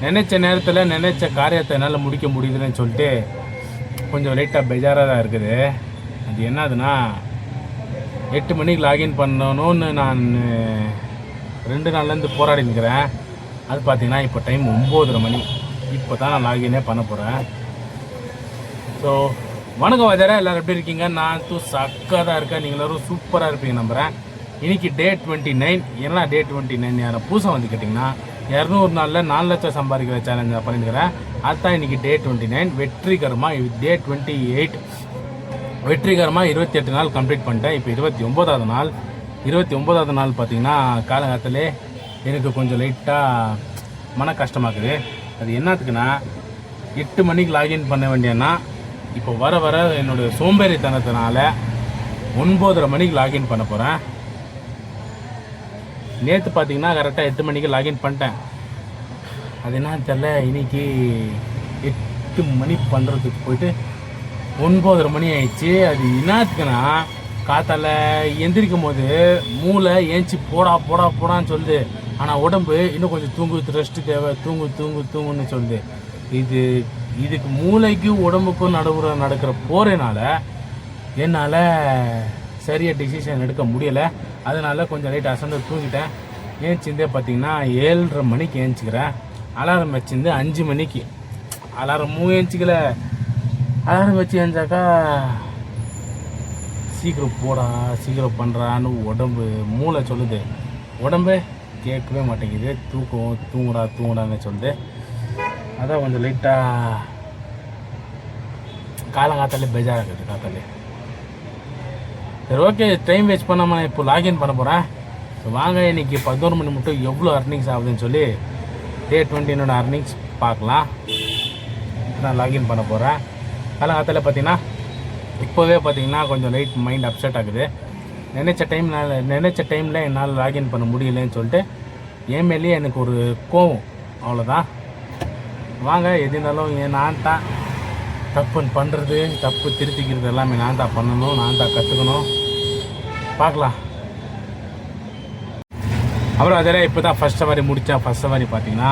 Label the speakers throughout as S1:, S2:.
S1: நினச்ச நேரத்தில் நினச்ச காரியத்தை என்னால் முடிக்க முடியுதுன்னு சொல்லிட்டு கொஞ்சம் லைட்டாக பெஜாராக தான் இருக்குது. அது என்னதுன்னா 8 மணிக்கு லாகின் பண்ணணும்னு நான் 2 நாள்லேருந்து போராடி நிற்கிறேன். அது பார்த்தீங்கன்னா இப்போ டைம் 9:30 மணி. இப்போ தான் நான் லாகினே பண்ண போகிறேன். ஸோ வணக்கம் வாஜாரா, எல்லோரும் எப்படி இருக்கீங்க? நான் சக்காக தான் இருக்கேன். நீங்கள் எல்லோரும் சூப்பராக இருப்பீங்க நம்புகிறேன். இன்றைக்கி டே 29. என்ன டே 29 யாரும் புதுசாக வந்து கேட்டிங்கன்னா 200 நாளில் 4 லட்சம் சம்பாதிக்கிற சேலஞ்சாக பண்ணியிருக்கிறேன். அதுதான் இன்றைக்கி டே 29. வெற்றிகரமாக டே 28 வெற்றிகரமாக 28 நாள் கம்ப்ளீட் பண்ணிட்டேன். இப்போ 29வது நாள். 29வது நாள் பார்த்திங்கன்னா காலகாலத்திலே எனக்கு கொஞ்சம் லைட்டாக மன கஷ்டமாக்குது. அது என்னத்துக்குன்னா 8 மணிக்கு லாகின் பண்ண வேண்டியன்னா இப்போ வர வர என்னுடைய சோம்பேறித்தனத்தினால 9:30 மணிக்கு லாகின் பண்ண போகிறேன். நேற்று பார்த்தீங்கன்னா கரெக்டாக 8 மணிக்கு லாகின் பண்ணிட்டேன். அது என்னன்னு தெரில, இன்றைக்கி 8 மணி பண்ணுறதுக்கு போயிட்டு 9:30 மணி ஆயிடுச்சு. அது என்னத்துக்குன்னா காத்தால எந்திரிக்கும் போது மூளை ஏஞ்சி போடான்னு சொல்லுது. ஆனால் உடம்பு இன்னும் கொஞ்சம் தூங்கு, ரெஸ்ட்டு தேவை, தூங்குன்னு சொல்லுது. இதுக்கு மூளைக்கு உடம்புக்கும் நடுவுற நடக்கிற போகிறனால என்னால் சரியாக டிசிஷன் எடுக்க முடியலை. அதனால் கொஞ்சம் லைட் அசந்து தூங்கிட்டேன். ஏஞ்சிருந்தே பார்த்திங்கன்னா 7:30 மணிக்கு ஏஞ்சிக்கிறேன். அலாரம் வச்சிருந்து 5 மணிக்கு. அலாரமும் ஏஞ்சிக்கல. அலாரம் வச்சு ஏஞ்சாக்கா சீக்கிரம் பண்ணுறான்னு உடம்பு மூளை சொல்லுது. உடம்பு கேட்கவே மாட்டேங்குது. தூங்குடான்னு சொல்லுது. அதான் கொஞ்சம் லைட்டாக காலங்காத்தாலே பெஜாராகுது. காத்தாலே சரி, ஓகே, டைம் வேஸ்ட் பண்ணாமல் நான் இப்போ லாகின் பண்ண போகிறேன். ஸோ வாங்க, இன்றைக்கி 11 மணி மட்டும் எவ்வளோ அர்னிங்ஸ் ஆகுதுன்னு சொல்லி டே 20 அர்னிங்ஸ் பார்க்கலாம். நான் லாகின் பண்ண போகிறேன். காலங்காத்தாலே பார்த்தீங்கன்னா இப்போவே பார்த்தீங்கன்னா கொஞ்சம் லைட் மைண்ட் அப்செட் ஆகுது. நினச்ச டைமில் என்னால் லாகின் பண்ண முடியலன்னு சொல்லிட்டு என் மேலேயே எனக்கு ஒரு கோவம். அவ்வளோதான். வாங்க, எது இருந்தாலும் நான் தான் தப்பு திருத்திக்கிறது எல்லாமே நான் தான் பண்ணணும், நான் தான் கற்றுக்கணும். பார்க்கலாம். அப்புறம் அதில் இப்போ தான் ஃபஸ்ட் சவாரி முடித்தேன். ஃபஸ்ட் சவாரி பார்த்தீங்கன்னா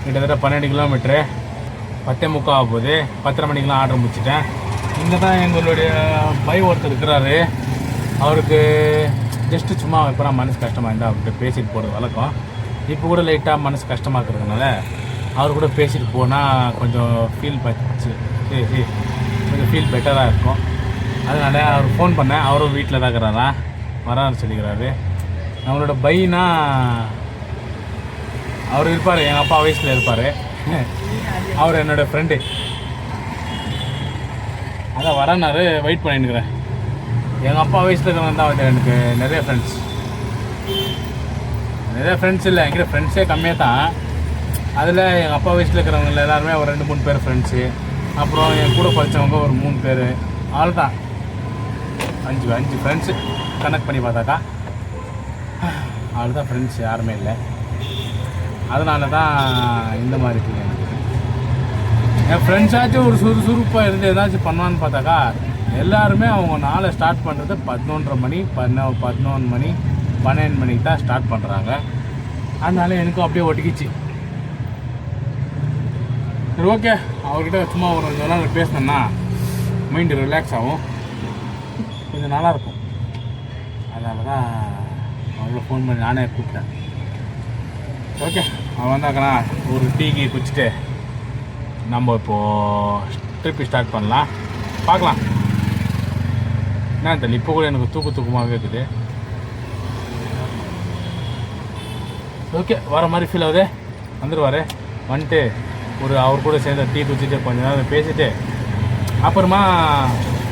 S1: கிட்டத்தட்ட 12 கிலோமீட்ரு, 10:45 ஆக போகுது. 10:30 மணிக்கெலாம் ஆர்டர் முடிச்சிட்டேன். இங்கே தான் எங்களுடைய பை ஒருத்தர் இருக்கிறாரு. அவருக்கு ஜஸ்ட்டு சும்மா இப்போ தான் மனசு கஷ்டமாக இருந்தால் அவர்கிட்ட பேசிட்டு போகிறது வழக்கம். இப்போ கூட லைட்டாக மனசு கஷ்டமாக இருக்கிறதுனால அவர் கூட பேசிட்டு போனால் கொஞ்சம் ஃபீல் பெட்டராக இருக்கும். அதனால் அவர் ஃபோன் பண்ணேன். அவரும் வீட்டில் தான் இருக்கிறாரா, வரான்னு சொல்லிக்கிறாரு. நம்மளோட பையனா அவர் இருப்பார், எங்கள் அப்பா வயசில் இருப்பார். அவர் என்னோடய ஃப்ரெண்டு. அதான் வரனாரு, வெயிட் பண்ணிட்டுருக்கிறேன். எங்கள் அப்பா வயசில் இருக்கிறவங்க தான் வந்து எனக்கு நிறைய ஃப்ரெண்ட்ஸ் இல்லை, என்கிட்ட ஃப்ரெண்ட்ஸே கம்மியாக தான். அதில் எங்கள் அப்பா வயசில் இருக்கிறவங்க எல்லாருமே ஒரு 2-3 பேர் ஃப்ரெண்ட்ஸு. அப்புறம் என் கூட படித்தவங்க ஒரு 3 பேர். அவ்வளோதான், 5 ஃப்ரெண்ட்ஸு கனெக்ட் பண்ணி பார்த்தாக்கா. அவ்வளோதான், ஃப்ரெண்ட்ஸ் யாருமே இல்லை. அதனால தான் இந்த மாதிரி ஃபீல் எனக்கு. என் ஃப்ரெண்ட்ஸாச்சும் ஒரு சுறுசுறுப்பாக இருந்து ஏதாச்சும் பண்ணுவான்னு பார்த்தாக்கா எல்லாருமே அவங்க நாளை ஸ்டார்ட் பண்ணுறது 11:30 மணி, 11 மணி, 12 மணிக்கு தான் ஸ்டார்ட் பண்ணுறாங்க. அதனால எனக்கும் அப்படியே ஒட்டிக்கிச்சு. சரி, ஓகே, அவர்கிட்ட சும்மா ஒரு 2 நாள் பேசினேன்னா மைண்டு ரிலாக்ஸ் ஆகும், கொஞ்சம் நல்லாயிருக்கும். அதனால தான் அவங்கள ஃபோன் பண்ணி நானே கூப்பிட்டேன். ஓகே, அவன் வந்தாக்கண்ணா ஒரு டீக்கு குடிச்சிட்டு நம்ம இப்போது ட்ரிப்பு ஸ்டார்ட் பண்ணலாம். பார்க்கலாம். என்ன தெரியல, இப்போ கூட எனக்கு தூக்கமாகவே இருக்குது. ஓகே, வர மாதிரி ஃபீல் ஆகுது. வந்துடுவார். வந்துட்டு அவர் கூட சேர்ந்து டீ குடிச்சிட்டு கொஞ்சம் நேரம் பேசிவிட்டு அப்புறமா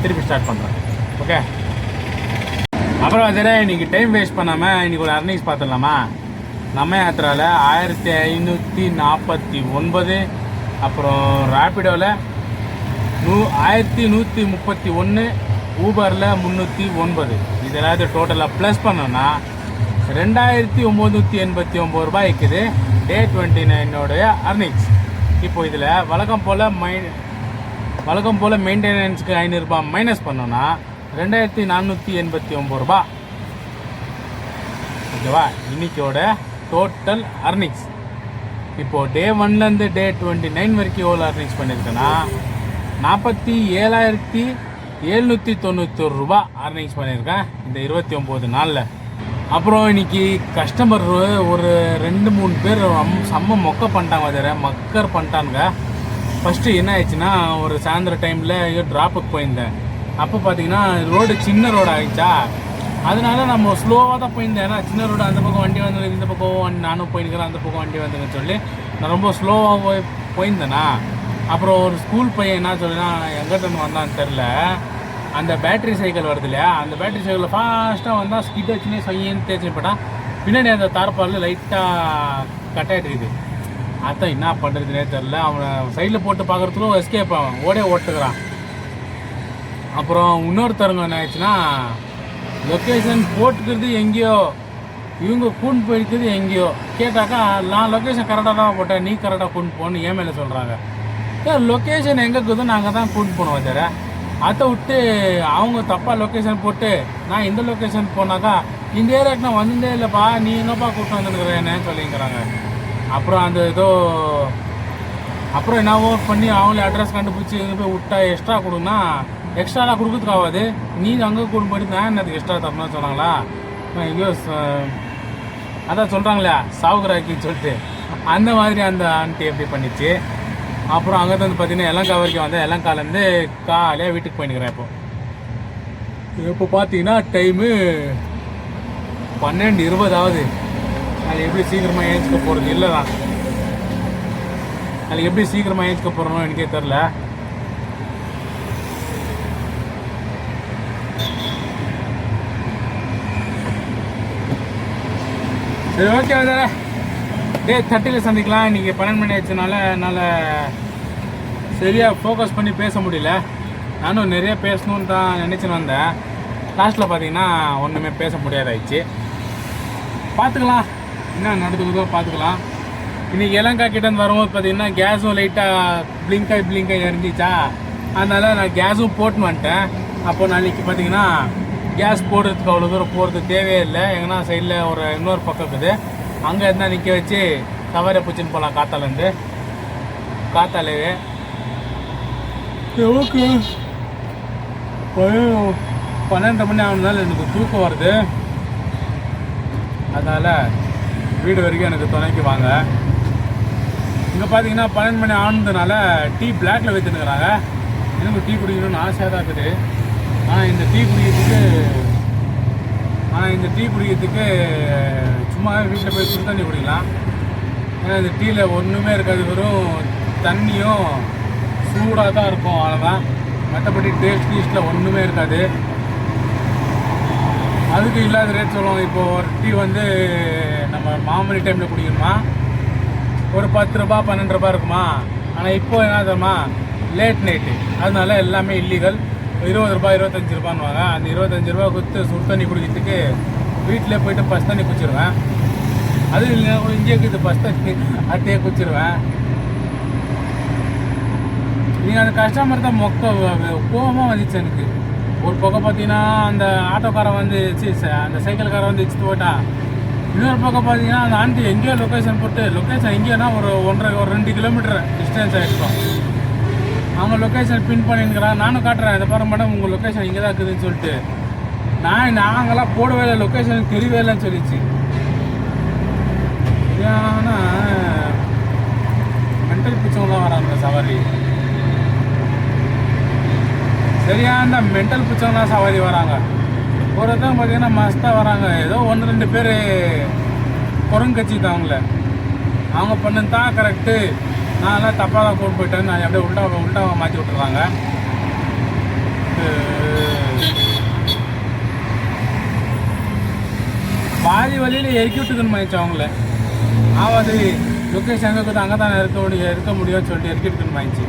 S1: திருப்பி ஸ்டார்ட் பண்ணுறேன். ஓகே, அப்புறம் அதில் இன்றைக்கி டைம் வேஸ்ட் பண்ணாமல் இன்றைக்கி ஒரு அர்னிங்ஸ் பார்த்துடலாமா? நம்ம யாத்திராவில் 1549, அப்புறம் ரேப்பிடோவில் 1131, ஊபரில் 309. இது எல்லாத்தையும் டோட்டலாக ப்ளஸ் பண்ணோன்னா 2989 ரூபாய் இருக்குது டே 29 அர்னிங்ஸ். இப்போ இதில் வழக்கம் போல் மெயின்டெனன்ஸுக்கு 500 ரூபாய் மைனஸ் பண்ணோன்னா 2489 ரூபா. ஓகேவா? இன்றைக்கியோட டோட்டல் அர்னிங்ஸ் இப்போது டே 1லேருந்து டே 29 வரைக்கும் எவ்வளோ அர்னிங்ஸ் பண்ணியிருக்கேன்னா 47,791 ரூபா அர்னிங்ஸ் பண்ணியிருக்கேன் இந்த 29 நாளில். அப்புறம் இன்னைக்கு கஸ்டமர் ஒரு 2-3 பேர் செம்ம மொக்க பண்ணிட்டாங்க, வேறு மக்கர் பண்ணிட்டானுங்க. ஃபஸ்ட்டு என்ன ஆயிடுச்சுன்னா, ஒரு சாயந்தரம் டைமில் ட்ராப்புக்கு போயிருந்தேன். அப்போ பார்த்தீங்கன்னா ரோடு சின்ன ரோடு ஆகிடுச்சா, அதனால நம்ம ஸ்லோவாக தான் போயிருந்தேன். ஏன்னா சின்ன ரோடு அந்த பக்கம் வண்டி வந்து இந்த பக்கம் நானும் போயிருக்கிறேன், அந்த பக்கம் வண்டி வந்துங்கன்னு சொல்லி நான் ரொம்ப ஸ்லோவாக போயிருந்தேன்னா. அப்புறம் ஒரு ஸ்கூல் பையன் என்ன சொல்லினா எங்கிட்ட வந்தான்னு தெரில, அந்த பேட்ரி சைக்கிள் வருது இல்லையா, அந்த பேட்ரி சைக்கிளில் ஃபாஸ்ட்டாக வந்தால் ஸ்கிட் வச்சுனே செய்யன்னு தேய்ச்சி போட்டான். பின்னாடி அந்த தார்பாலில் லைட்டாக கட்டாயிட்டு இருக்குது. அதான் என்ன பண்ணுறதுனே தெரில. அவனை சைடில் போட்டு பார்க்குறதுக்கும் எஸ்கேப் ஆகும், ஓட்டுக்கிறான். அப்புறம் இன்னொருத்தருங்க என்ன ஆயிடுச்சுன்னா, லொக்கேஷன் போட்டுக்கிறது எங்கேயோ, இவங்க கூண்டு போயிருக்குது எங்கேயோ. கேட்டாக்கா நான் லொக்கேஷன் கரெக்டாக தான் போட்டேன், நீ கரெக்டாக கூண்டு போகணுன்னு ஏன் மேலே சொல்கிறாங்க. லொக்கேஷன் எங்கே இருக்குதோ நாங்கள் தான் கூண்டு போனோம் வேறு. அதை விட்டு அவங்க தப்பாக லொக்கேஷன் போட்டு நான் இந்த லொக்கேஷன் போனாக்கா இந்த ஏரியாவுக்கு நான் வந்ததே இல்லைப்பா, நீ என்னப்பா கூப்பிட்டு வந்துருக்குறேன்னு சொல்லிங்கிறாங்க. அப்புறம் அந்த அப்புறம் என்னவோ பண்ணி அவங்களே அட்ரஸ் கண்டுபிடிச்சி இங்கே போய் விட்டா எக்ஸ்ட்ரா கொடுங்கன்னா எக்ஸ்ட்ராலாம் கொடுக்குறதுக்கு ஆகாது, நீ அங்கே கூட்டு போயிட்டு நான் என்னதுக்கு எக்ஸ்ட்ரா தரணும்னு சொன்னாங்களா. எங்கேயோ அதான் சொல்கிறாங்களே சாவுகிறாக்கின்னு சொல்லிட்டு அந்த மாதிரி அந்த ஆண்டி எப்படி பண்ணிச்சு. அப்புறம் அங்கே வந்து பார்த்தீங்கன்னா எலங்கா வரைக்கும் வந்தேன். எலங்காலேருந்து காலையாக வீட்டுக்கு போயின்னுக்கிறேன். இப்போ பார்த்தீங்கன்னா டைமு 12:20 ஆகுது. அது எப்படி சீக்கிரமாக ஏஞ்சிக்க போகிறது இல்லை தான், அது எப்படி சீக்கிரமாக ஏஞ்சிக்க போகிறோம் எனக்கே தெரில. சரி, ஓகே சார், டே 30ல் சந்திக்கலாம். இன்றைக்கி 12 மணி ஆயிடுச்சுனால என்னால் சரியாக ஃபோக்கஸ் பண்ணி பேச முடியல. நானும் நிறைய பேசணுன்னு தான் நினச்சின்னு வந்தேன். லாஸ்ட்டில் பார்த்தீங்கன்னா ஒன்றுமே பேச முடியாதாயிடுச்சு. பார்த்துக்கலாம் என்ன நடந்துக்குதோ பார்த்துக்கலாம். இன்றைக்கி இலங்கா கிட்டேருந்து வரும்போது பார்த்தீங்கன்னா கேஸும் லைட்டாக பிளிங்காக இருந்துச்சா, அதனால் நான் கேஸும் போட்டுன்னு வந்துட்டேன். அப்போது நாளைக்கு பார்த்தீங்கன்னா கேஸ் போடுறதுக்கு அவ்வளோ தூரம் போகிறது தேவையே இல்லை. எங்கன்னா சைடில் ஒரு இன்னொரு பக்கம் இருக்குது, அங்கே இருந்தால் நிற்க வச்சு சவாரியை பிடிச்சின்னு போகலாம். காத்தாலேயே ஓகே. 12 மணி ஆகுனால எனக்கு தூக்கம் வருது, அதனால் வீடு வரைக்கும் எனக்கு துணைக்கு வாங்க. இங்கே பார்த்தீங்கன்னா 12 மணி ஆனதுனால டீ பிளாக்ல வைத்துனுக்குறாங்க. எனக்கு டீ குடிக்கணும்னு ஆசையாக தான் இருக்குது. ஆனால் இந்த டீ குடிக்கிறதுக்கு சும்மா வீட்டில் போய் சுடு தண்ணி குடிக்கலாம். ஏன்னா இந்த டீயில் ஒன்றுமே இருக்காது, வெறும் தண்ணியும் சூடாக தான் இருக்கும், அவ்வளோதான். மற்றபடி டேஸ்ட்டில் ஒன்றுமே இருக்காது. அதுக்கு இல்லாத ரேட் சொல்லுவாங்க. இப்போது ஒரு டீ வந்து நம்ம மாமூலி டைமில் குடிக்கணுமா ஒரு 10 ரூபா 12 ரூபா இருக்குமா. ஆனால் இப்போ என்ன தெரியுமா, லேட் நைட்டு, அதனால எல்லாமே இல்லீகல். 20 ரூபா 25 ரூபான்னுவாங்க. அந்த 25 ரூபா கொடுத்து சுடு தண்ணி குடிக்கிறதுக்கு வீட்டிலே போய்ட்டு பஸ் தண்ணி குடிச்சிடுவேன். அது இல்லை இங்கே இருக்குது பஸ் தண்ணி, அட்டையே குடிச்சிடுவேன். நீங்கள் அந்த கஸ்டமர் தான் கோபமாக வந்துச்சு எனக்கு. ஒரு பக்கம் பார்த்தீங்கன்னா அந்த ஆட்டோக்காரன் வந்து அந்த சைக்கிள்காரன் வந்து வச்சுட்டு போயிட்டான். இன்னொரு பக்கம் பார்த்தீங்கன்னா அந்த ஆண்டி எங்கேயோ லொக்கேஷன் போட்டு, லொக்கேஷன் எங்கேயோனா ஒரு 2 கிலோமீட்டர் டிஸ்டன்ஸ் ஆகிருக்கும். அவங்க லொக்கேஷன் பின் பண்ணிருக்கிறாங்க. நானும் காட்டுறேன், இதை பாருங்க மேடம் உங்கள் லொக்கேஷன் இங்கே தான் இருக்குதுன்னு சொல்லிட்டு. நாங்களாம் போடவே இல்லை, லொக்கேஷன் தெரியவே இல்லைன்னு சொல்லிச்சு. ஆனால் மென்டல் பிடிச்சவங்களாம் வராங்க சவாரி, சரியான மென்டல் பிடிச்சவங்களாம் சவாரி வராங்க. ஒருத்தவங்க பார்த்தீங்கன்னா மஸ்தாக வராங்க. ஏதோ 1-2 பேர் குரங்கு கட்சி தான் அவங்க பண்ணது தான் கரெக்டு, நான்லாம் தப்பாக தான் கூட்டு போயிட்டேன்னு நான் அப்படியே உள்டாவை மாற்றி விட்டுறாங்க. பாதி வழியில் இறக்கி விட்டுக்குன்னு மாயிடுச்சு அவங்கள. ஆவாது லொக்கேஷன் எங்கே இருக்குது அங்கே தான் இருக்க முடியும்னு சொல்லிட்டு இறக்கி விட்டுக்குன்னு மாயிடுச்சு.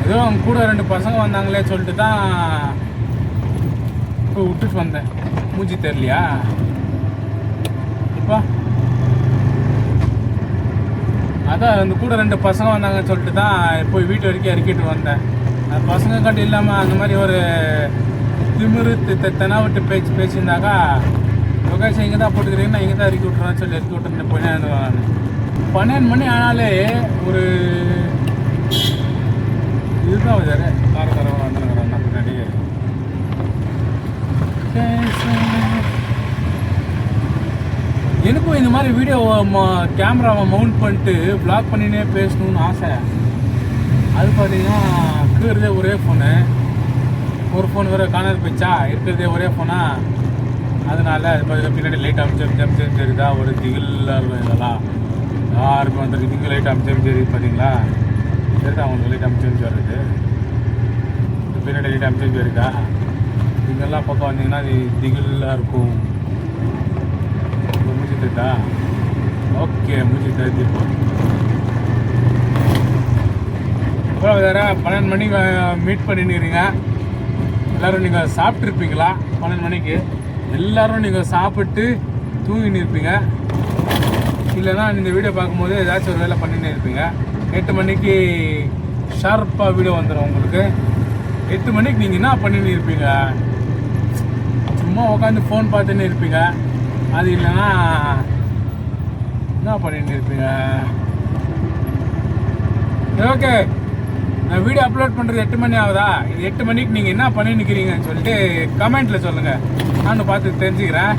S1: ஏதோ அவங்க கூட 2 பசங்க வந்தாங்களே சொல்லிட்டு தான் இப்போ விட்டுட்டு வந்தேன். மூஞ்சி தெரியலையா இப்போ? அதான் அந்த கூட 2 பசங்க வந்தாங்கன்னு சொல்லிட்டு தான் போய் வீட்டு வரைக்கும் இறக்கிட்டு வந்தேன். அந்த பசங்க கட்டு இல்லாமல் அந்த மாதிரி ஒரு திமிரு தெனாவிட்டு பேசியிருந்தாக்கா லொக்கேஷன் இங்கே தான் போட்டுக்கிறீங்கன்னா இங்கே தான் இறக்கி விட்டுறேன்னு சொல்லி இறக்கி விட்டுருந்தேன். போய் நான் 12 மணி ஆனாலே ஒரு இதுதான் வேறு காரக்காரன் வந்துருக்கிறேன் பின்னாடி. எனக்கும் இந்த மாதிரி வீடியோ கேமராவை மவுண்ட் பண்ணிட்டு ப்ளாக் பண்ணினே பேசணும்னு ஆசை. அது பார்த்தீங்கன்னா இருக்கிறதே ஒரே ஃபோனு, ஒரு ஃபோன் வேறு காணாது போச்சா, இருக்கிறதே ஒரே ஃபோனா. அதனால அது பார்த்தீங்கன்னா பின்னாடி லைட் அமைச்சு தெரியுதா, ஒரு திகிலாக இருக்கும். இதெல்லாம் யாருக்கும் வந்துருக்கு திகில் லைட் அமைச்சு தெரியுது பார்த்தீங்களா, தெரியுதா அவங்களுக்கு லைட் அமைச்சு வருது, பின்னாடி லைட் அமைச்சு வருதா. இங்கெல்லாம் பக்கம் வந்தீங்கன்னா அது திகிலாக இருக்கும். மூச்சு தெரியுதா? ஓகே, மூச்சு தெரிஞ்சு அப்புறம் வேறு 12 மணிக்கு மீட் பண்ணிக்கிறீங்க. எல்லோரும் நீங்கள் சாப்பிட்ருப்பீங்களா? 12 மணிக்கு எல்லோரும் நீங்கள் சாப்பிட்டு தூங்கின்னு இருப்பீங்க. இல்லைன்னா இந்த வீடியோ பார்க்கும்போது ஏதாச்சும் ஒரு வேலை பண்ணின்னு இருப்பீங்க. 8 மணிக்கு ஷார்ப்பாக வீடியோ வந்துடும் உங்களுக்கு. 8 மணிக்கு நீங்கள் என்ன பண்ணின்னு இருப்பீங்க? சும்மா உட்காந்து ஃபோன் பார்த்துன்னு இருப்பீங்க. அது இல்லைன்னா என்ன பண்ணிட்டு இருப்பீங்க? ஓகே, நான் வீடியோ அப்லோட் பண்ணுறது 8 மணி ஆகுதா? இது 8 மணிக்கு நீங்கள் என்ன பண்ணின்னுக்கிறீங்கன்னு சொல்லிட்டு கமெண்ட்டில் சொல்லுங்கள், நானும் பார்த்து தெரிஞ்சுக்கிறேன்.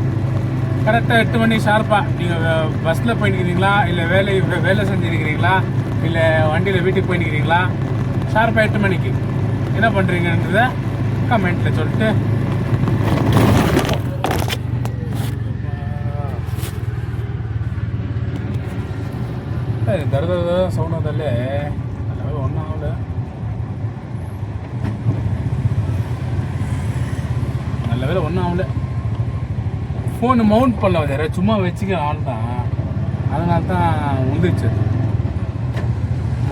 S1: கரெக்டாக 8 மணி ஷார்ப்பாக நீங்கள் பஸ்ஸில் போயின்னுக்கிறீங்களா, இல்லை வேலை செஞ்சுருக்கிறீங்களா, இல்லை வண்டியில் வீட்டுக்கு போயின்னுக்கிறீங்களா? ஷார்ப்பாக 8 மணிக்கு என்ன பண்ணுறீங்கன்றத கமெண்ட்டில் சொல்லிட்டு ದರದ ಸೌಂಡಲ್ಲೇ ஒன்றும் ஆகல. நல்ல வேலை ஒன்றும் ஆகல. ஃபோனு மவுண்ட் பண்ணல வேறு, சும்மா வச்சுக்க ஆள் தான். அதனால தான் வந்துச்சு.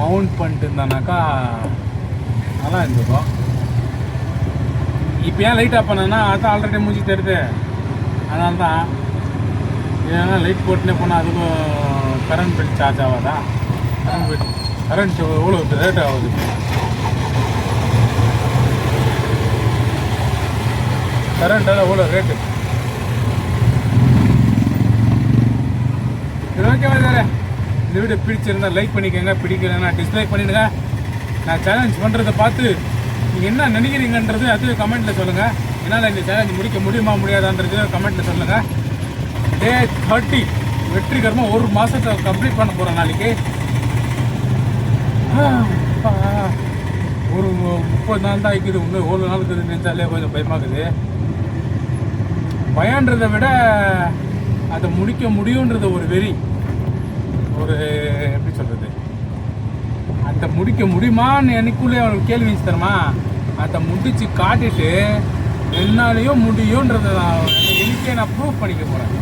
S1: மவுண்ட் பண்ணிட்டு இருந்தானாக்கா நல்லா இருந்துக்கும். இப்போ ஏன் லைட் ஆஃப் பண்ணேன்னா அதான் ஆல்ரெடி மூஞ்சி தருது. அதனால தான் ஏன்னா லைட் போட்டுனே போனால் அதுக்கும் கரண்ட் பில் சார்ஜ் ஆகாதா? கரண்ட் எவ்வளோ ரேட் ஆகுது? கரண்ட்டால் எவ்வளோ ரேட்டு? இது ஓகேவா சார்? இந்த வீடியோ பிடிச்சிருந்தா லைக் பண்ணிக்கோங்க, பிடிக்கலன்னா டிஸ்லைக் பண்ணிடுங்க. நான் சேலஞ்ச் பண்ணுறதை பார்த்து நீங்கள் என்ன நினைக்கிறீங்கன்றது அது கமெண்ட்டில் சொல்லுங்கள். என்னால் இந்த சேலஞ்ச் முடிக்க முடியுமா முடியாதான்றது கமெண்ட்டில் சொல்லுங்கள். Day 30 வெற்றிகரமாக ஒரு மாதத்தை கம்ப்ளீட் பண்ண போகிறேன் நாளைக்கு. ஒரு 30 நாள் தான் ஆகிக்குது. இன்னும் ஒரு நாள் இருக்குது நினைச்சாலே கொஞ்சம் பயமாகுது. பயன்றதை விட அதை முடிக்க முடியுன்றது ஒரு வெறி, ஒரு எப்படி சொல்கிறது, அதை முடிக்க முடியுமான்னு எனக்குள்ளே அவனுக்கு கேள்வி வச்சு தருமா, அதை முடித்து காட்டிட்டு என்னாலேயும் முடியுன்றதை எனக்கே நான் ப்ரூவ் பண்ணிக்க போகிறேன்.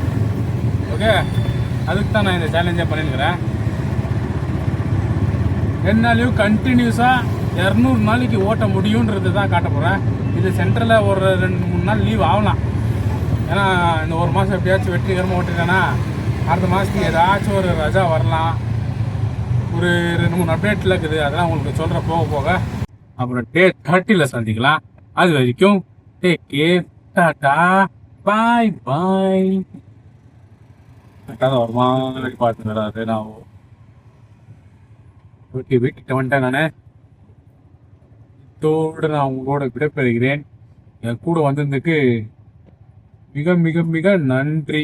S1: ஓகே, அதுக்கு தான் நான் இந்த சேலஞ்சை பண்ணியிருக்கிறேன். என்னாலையும் கண்டினியூஸாக 200 நாளைக்கு ஓட்ட முடியுன்றது தான் காட்ட போகிறேன். இது சென்ட்ரலில் ஒரு 2-3 நாள் லீவ் ஆகலாம். ஏன்னா இந்த ஒரு மாதம் எப்படியாச்சும் வெற்றிகரமாக ஓட்டிட்டேன்னா அடுத்த மாதத்துக்கு ஏதாச்சும் ஒரு ரஜா வரலாம். ஒரு 2-3 அப்டேட்டில் இருக்குது, அதெல்லாம் உங்களுக்கு சொல்கிறேன் போக போக. அப்புறம் Day 30 சந்திக்கலாம். அது வரைக்கும் டேக் கேர், டாடா, பாய் பாய். ஒரு மாதிரி பார்த்துக்கிறாரு. நான் ஓகே வீட்டுக்கு வந்துட்டேன். நான் இதோடு நான் உங்களோட விடைபெறுகிறேன். என் கூட வந்ததுக்கு மிக மிக மிக நன்றி.